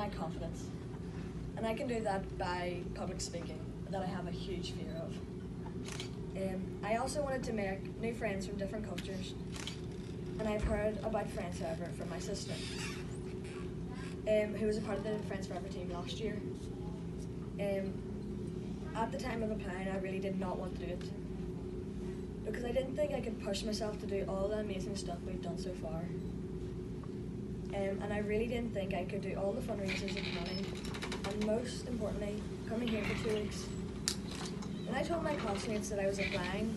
my confidence. And I can do that by public speaking, that I have a huge fear of. I also wanted to make new friends from different cultures, and I've heard about Friends Forever from my sister, who was a part of the Friends Forever team last year. At the time of applying, I really did not want to do it, because I didn't think I could push myself to do all the amazing stuff we've done so far. And I really didn't think I could do all the fundraisers and planning, and most importantly, coming here for 2 weeks. When I told my classmates that I was applying,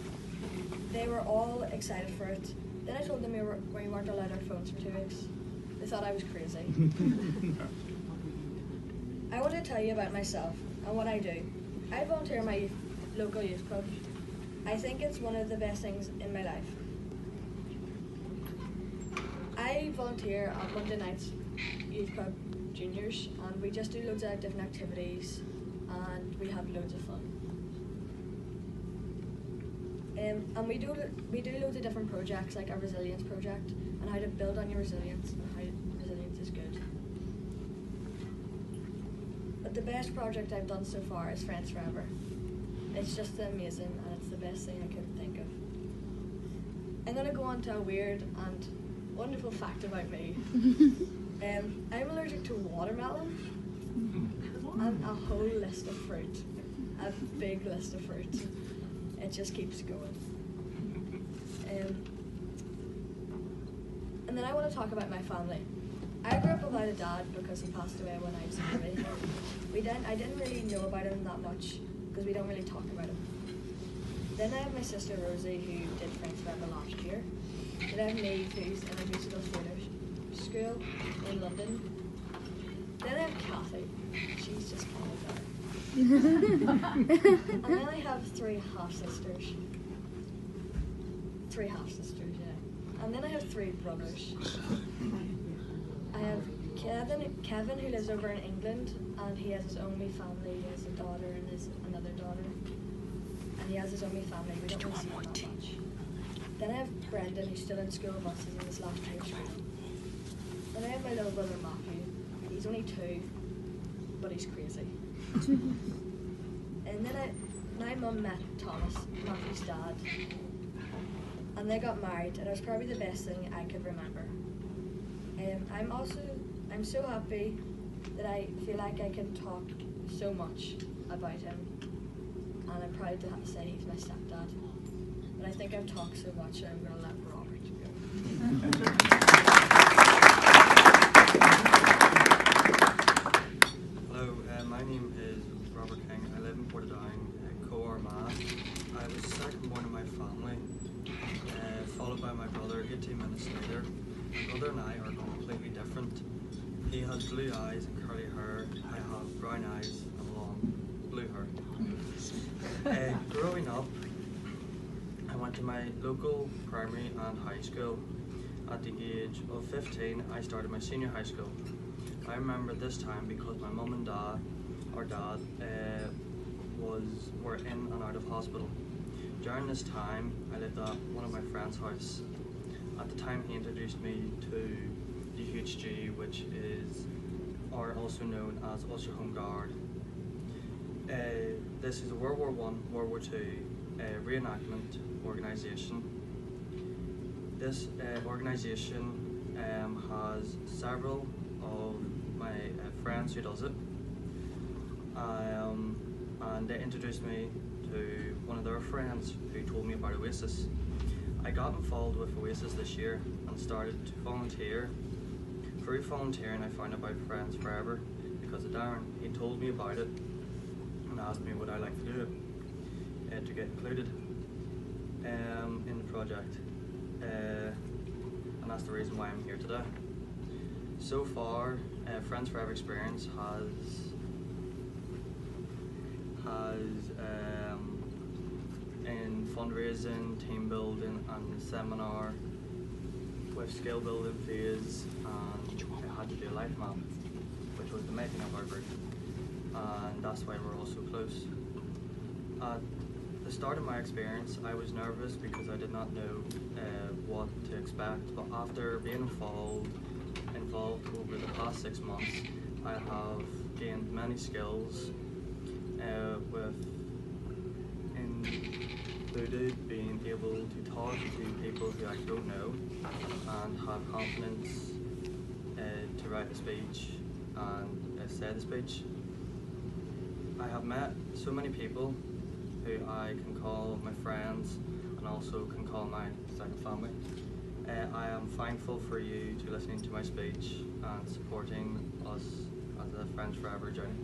they were all excited for it. Then I told them we weren't allowed our phones for 2 weeks. They thought I was crazy. I want to tell you about myself and what I do. I volunteer in my local youth club. I think it's one of the best things in my life. I volunteer at Monday nights Youth Club Juniors, and we just do loads of different activities, and we have loads of fun. And we do loads of different projects, like our resilience project, and how to build on your resilience, and how resilience is good. But the best project I've done so far is Friends Forever. It's just amazing, and it's the best thing I could think of. I'm going to go on to a weird and wonderful fact about me. I'm allergic to watermelon and a whole list of fruit, a big list of fruit. It just keeps going. And then I want to talk about my family. I grew up without a dad because he passed away when I was a baby. I didn't really know about him that much because we don't really talk about him. Then I have my sister Rosie, who did Friends Forever last year. Then I have Neve, who's in a musical theatre school in London. Then I have Kathy. She's just kind of there. And then I have 3 half-sisters. 3 half-sisters, yeah. And then I have 3 brothers. I have Kevin, who lives over in England, and he has his own wee family. He has a daughter and another daughter. And he has his own wee family. We don't really see him that much. Then I have Brendan, who's still in school with us, he's in his last year of school. Then I have my little brother Matthew. He's only 2, but he's crazy. And then my mum met Thomas, Matthew's dad, and they got married, and it was probably the best thing I could remember. I'm so happy that I feel like I can talk so much about him, and I'm proud to have to say he's my stepdad. But I think I've talked so much, so I'm going to let Robert go. Hello, my name is Robert King. I live in Portadown, Co-Armagh. I was second born in my family, followed by my brother 18 minutes later. My brother and I are completely different. He has blue eyes and curly hair. I have brown eyes and long blue hair. Growing up, I went to my local primary and high school. At the age of 15, I started my senior high school. I remember this time because my mum and dad, or dad, were in and out of hospital. During this time, I lived at one of my friend's house. At the time, he introduced me to the UHG, which are also known as Ulster Home Guard. This is a World War I, World War II reenactment organisation. This organisation has several of my friends who does it, and they introduced me to one of their friends who told me about Oasis. I got involved with Oasis this year and started to volunteer. Through volunteering, I found about Friends Forever because of Darren. He told me about it and asked me would I like to do it, to get included in the project. And that's the reason why I'm here today. So far, Friends Forever experience has in fundraising, team building and seminar with skill building phase, and I had to do a life map, which was the making of our group, and that's why we're all so close. At the start of my experience, I was nervous because I did not know what to expect, but after being involved over the past 6 months, I have gained many skills with included being able to talk to people who I don't know and have confidence to write a speech and say the speech. I have met so many people who I can call my friends and also can call my second family. I am thankful for you to listening to my speech and supporting us as a Friends Forever journey.